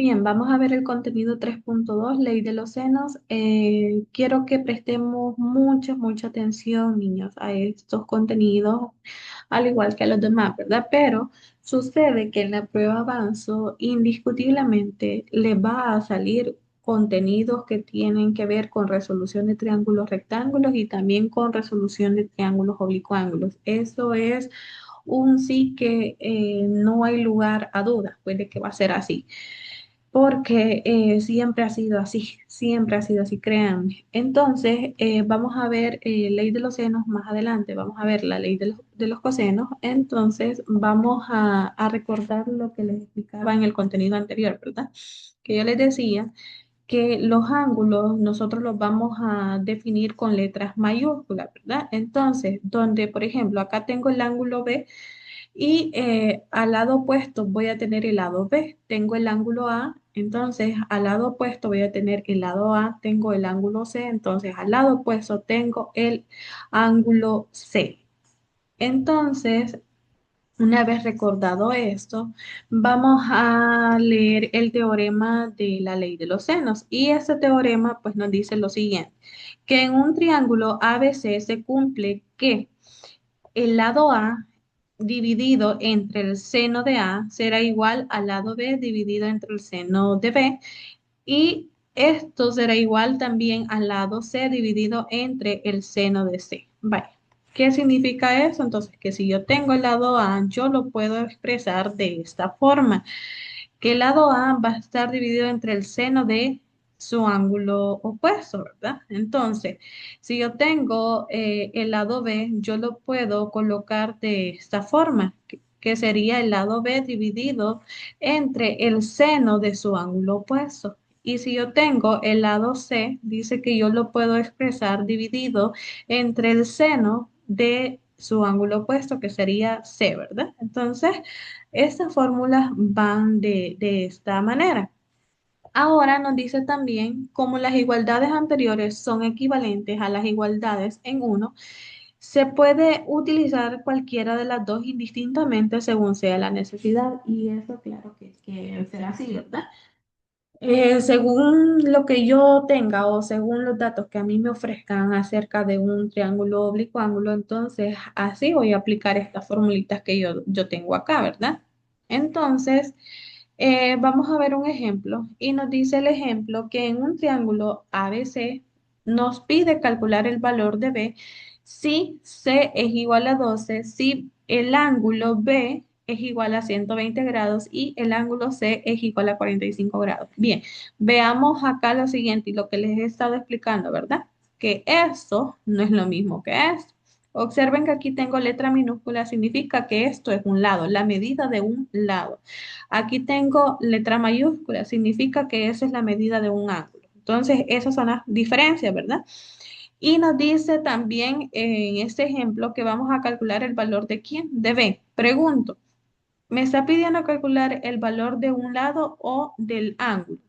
Bien, vamos a ver el contenido 3.2, Ley de los senos. Quiero que prestemos mucha atención, niños, a estos contenidos, al igual que a los demás, ¿verdad? Pero sucede que en la prueba avanzo, indiscutiblemente, le va a salir contenidos que tienen que ver con resolución de triángulos rectángulos y también con resolución de triángulos oblicuángulos. Eso es un sí que no hay lugar a dudas, pues de que va a ser así porque siempre ha sido así, créanme. Entonces, vamos a ver ley de los senos más adelante, vamos a ver la ley de los cosenos, entonces vamos a recordar lo que les explicaba en el contenido anterior, ¿verdad? Que yo les decía que los ángulos nosotros los vamos a definir con letras mayúsculas, ¿verdad? Entonces, donde, por ejemplo, acá tengo el ángulo B, y al lado opuesto voy a tener el lado B, tengo el ángulo A, entonces al lado opuesto voy a tener el lado A, tengo el ángulo C, entonces al lado opuesto tengo el ángulo C. Entonces, una vez recordado esto, vamos a leer el teorema de la ley de los senos. Y ese teorema pues nos dice lo siguiente, que en un triángulo ABC se cumple que el lado A dividido entre el seno de A será igual al lado B dividido entre el seno de B y esto será igual también al lado C dividido entre el seno de C. Vale. ¿Qué significa eso? Entonces, que si yo tengo el lado A, yo lo puedo expresar de esta forma que el lado A va a estar dividido entre el seno de su ángulo opuesto, ¿verdad? Entonces, si yo tengo el lado B, yo lo puedo colocar de esta forma, que sería el lado B dividido entre el seno de su ángulo opuesto. Y si yo tengo el lado C, dice que yo lo puedo expresar dividido entre el seno de su ángulo opuesto, que sería C, ¿verdad? Entonces, estas fórmulas van de esta manera. Ahora nos dice también, como las igualdades anteriores son equivalentes a las igualdades en uno, se puede utilizar cualquiera de las dos indistintamente según sea la necesidad. Y eso, claro que será así, ¿verdad? Según lo que yo tenga o según los datos que a mí me ofrezcan acerca de un triángulo oblicuo ángulo, entonces así voy a aplicar estas formulitas que yo tengo acá, ¿verdad? Entonces, vamos a ver un ejemplo y nos dice el ejemplo que en un triángulo ABC nos pide calcular el valor de B si C es igual a 12, si el ángulo B es igual a 120 grados y el ángulo C es igual a 45 grados. Bien, veamos acá lo siguiente y lo que les he estado explicando, ¿verdad? Que esto no es lo mismo que esto. Observen que aquí tengo letra minúscula, significa que esto es un lado, la medida de un lado. Aquí tengo letra mayúscula, significa que esa es la medida de un ángulo. Entonces, esas son las diferencias, ¿verdad? Y nos dice también en este ejemplo que vamos a calcular el valor de quién, de B. Pregunto, ¿me está pidiendo calcular el valor de un lado o del ángulo?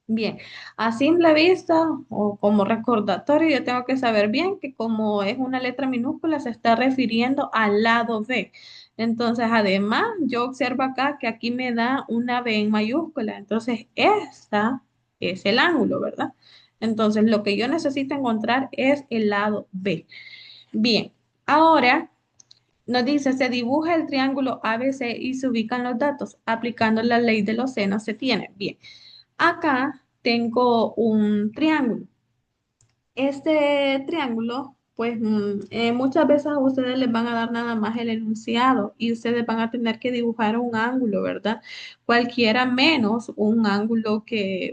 Bien, a simple vista o como recordatorio, yo tengo que saber bien que como es una letra minúscula, se está refiriendo al lado B. Entonces, además, yo observo acá que aquí me da una B en mayúscula. Entonces, esta es el ángulo, ¿verdad? Entonces, lo que yo necesito encontrar es el lado B. Bien, ahora nos dice, se dibuja el triángulo ABC y se ubican los datos. Aplicando la ley de los senos se tiene. Bien. Acá tengo un triángulo. Este triángulo, pues muchas veces a ustedes les van a dar nada más el enunciado y ustedes van a tener que dibujar un ángulo, ¿verdad? Cualquiera menos un ángulo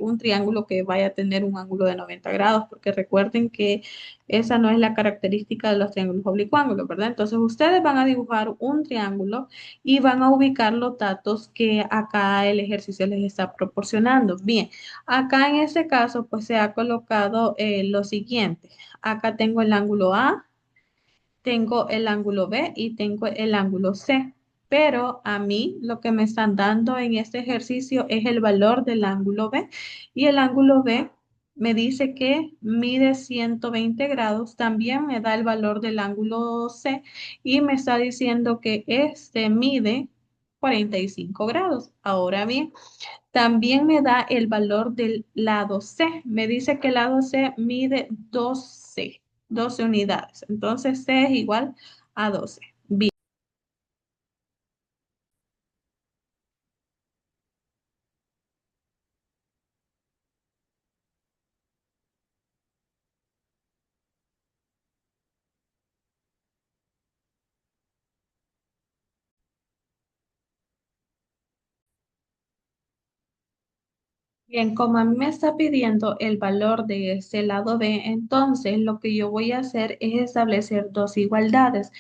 un triángulo que vaya a tener un ángulo de 90 grados, porque recuerden que esa no es la característica de los triángulos oblicuángulos, ¿verdad? Entonces ustedes van a dibujar un triángulo y van a ubicar los datos que acá el ejercicio les está proporcionando. Bien. Acá en este caso, pues se ha colocado lo siguiente. Acá tengo el ángulo A, tengo el ángulo B y tengo el ángulo C. Pero a mí lo que me están dando en este ejercicio es el valor del ángulo B. Y el ángulo B me dice que mide 120 grados. También me da el valor del ángulo C y me está diciendo que este mide 45 grados. Ahora bien, también me da el valor del lado C. Me dice que el lado C mide 12 unidades. Entonces C es igual a 12. Bien. Bien, como a mí me está pidiendo el valor de ese lado B, entonces lo que yo voy a hacer es establecer dos igualdades.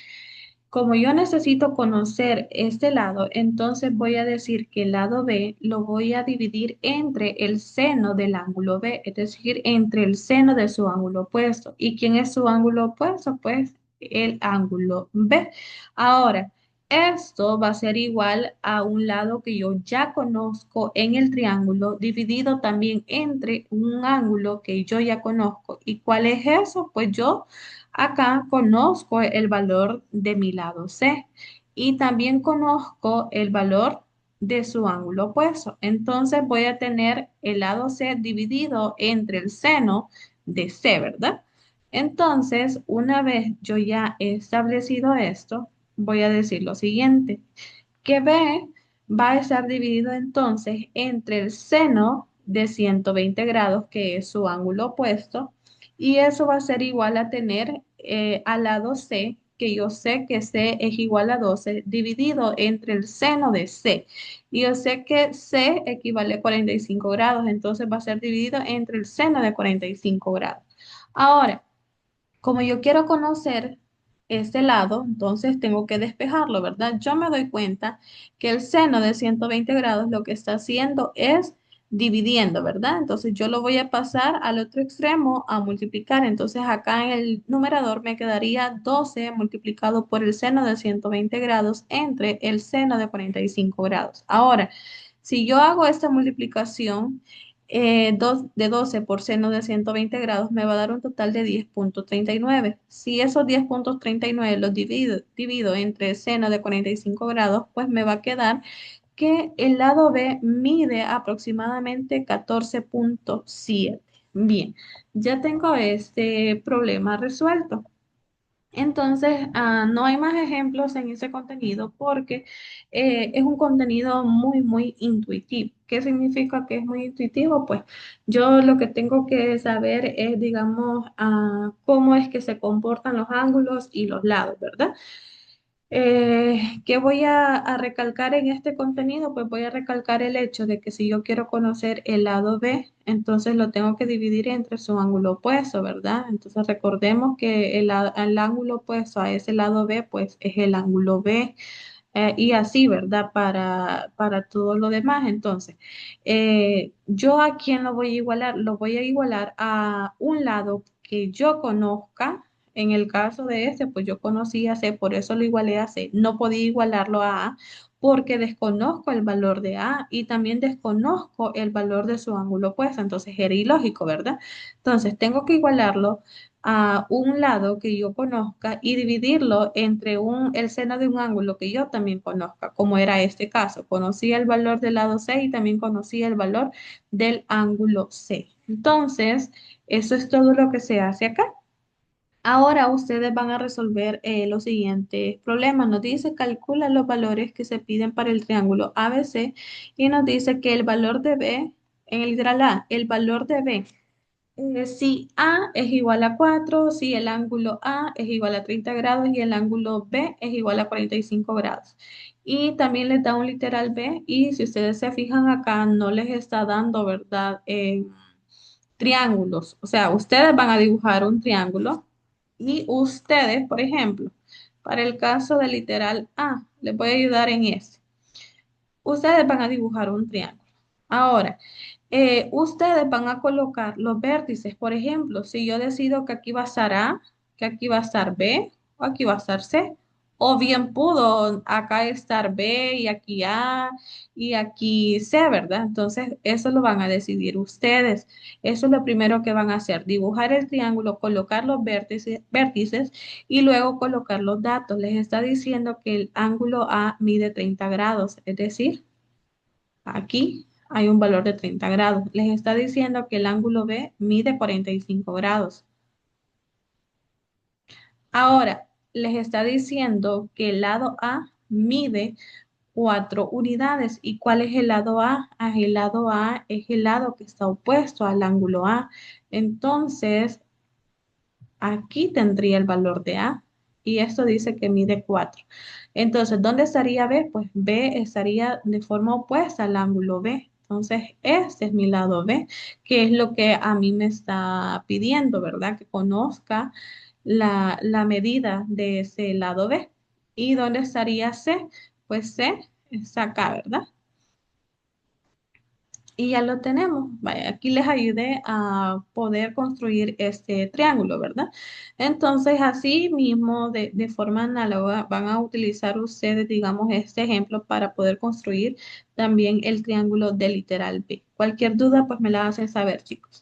Como yo necesito conocer este lado, entonces voy a decir que el lado B lo voy a dividir entre el seno del ángulo B, es decir, entre el seno de su ángulo opuesto. ¿Y quién es su ángulo opuesto? Pues el ángulo B. Ahora, esto va a ser igual a un lado que yo ya conozco en el triángulo, dividido también entre un ángulo que yo ya conozco. ¿Y cuál es eso? Pues yo acá conozco el valor de mi lado C y también conozco el valor de su ángulo opuesto. Entonces voy a tener el lado C dividido entre el seno de C, ¿verdad? Entonces, una vez yo ya he establecido esto, voy a decir lo siguiente, que B va a estar dividido entonces entre el seno de 120 grados, que es su ángulo opuesto, y eso va a ser igual a tener al lado C, que yo sé que C es igual a 12, dividido entre el seno de C. Y yo sé que C equivale a 45 grados, entonces va a ser dividido entre el seno de 45 grados. Ahora, como yo quiero conocer este lado, entonces tengo que despejarlo, ¿verdad? Yo me doy cuenta que el seno de 120 grados lo que está haciendo es dividiendo, ¿verdad? Entonces yo lo voy a pasar al otro extremo a multiplicar. Entonces acá en el numerador me quedaría 12 multiplicado por el seno de 120 grados entre el seno de 45 grados. Ahora, si yo hago esta multiplicación, de 12 por seno de 120 grados me va a dar un total de 10,39. Si esos 10,39 los divido entre seno de 45 grados, pues me va a quedar que el lado B mide aproximadamente 14,7. Bien, ya tengo este problema resuelto. Entonces, no hay más ejemplos en ese contenido porque es un contenido muy, muy intuitivo. ¿Qué significa que es muy intuitivo? Pues yo lo que tengo que saber es, digamos, cómo es que se comportan los ángulos y los lados, ¿verdad? ¿Qué voy a recalcar en este contenido? Pues voy a recalcar el hecho de que si yo quiero conocer el lado B, entonces lo tengo que dividir entre su ángulo opuesto, ¿verdad? Entonces recordemos que el ángulo opuesto a ese lado B, pues es el ángulo B. Y así, ¿verdad? Para todo lo demás. Entonces, ¿yo a quién lo voy a igualar? Lo voy a igualar a un lado que yo conozca. En el caso de este, pues yo conocí a C, por eso lo igualé a C. No podía igualarlo a A porque desconozco el valor de A y también desconozco el valor de su ángulo opuesto. Entonces era ilógico, ¿verdad? Entonces tengo que igualarlo a un lado que yo conozca y dividirlo entre el seno de un ángulo que yo también conozca, como era este caso. Conocía el valor del lado C y también conocía el valor del ángulo C. Entonces, eso es todo lo que se hace acá. Ahora ustedes van a resolver los siguientes problemas. Nos dice, calcula los valores que se piden para el triángulo ABC y nos dice que el valor de B, en el literal A, el valor de B si A es igual a 4, si el ángulo A es igual a 30 grados y el ángulo B es igual a 45 grados. Y también les da un literal B y si ustedes se fijan acá no les está dando, ¿verdad? Triángulos. O sea, ustedes van a dibujar un triángulo y ustedes, por ejemplo, para el caso del literal A, les voy a ayudar en este. Ustedes van a dibujar un triángulo. Ahora, ustedes van a colocar los vértices. Por ejemplo, si yo decido que aquí va a estar A, que aquí va a estar B, o aquí va a estar C, O bien pudo acá estar B y aquí A y aquí C, ¿verdad? Entonces, eso lo van a decidir ustedes. Eso es lo primero que van a hacer, dibujar el triángulo, colocar los vértices y luego colocar los datos. Les está diciendo que el ángulo A mide 30 grados, es decir, aquí hay un valor de 30 grados. Les está diciendo que el ángulo B mide 45 grados. Ahora, les está diciendo que el lado A mide 4 unidades. ¿Y cuál es el lado A? Ah, el lado A es el lado que está opuesto al ángulo A. Entonces, aquí tendría el valor de A y esto dice que mide 4. Entonces, ¿dónde estaría B? Pues B estaría de forma opuesta al ángulo B. Entonces, este es mi lado B, que es lo que a mí me está pidiendo, ¿verdad? Que conozca la medida de ese lado B. ¿Y dónde estaría C? Pues C está acá, ¿verdad? Y ya lo tenemos. Vaya, aquí les ayudé a poder construir este triángulo, ¿verdad? Entonces, así mismo, de forma análoga, van a utilizar ustedes, digamos, este ejemplo para poder construir también el triángulo de literal B. Cualquier duda, pues me la hacen saber, chicos.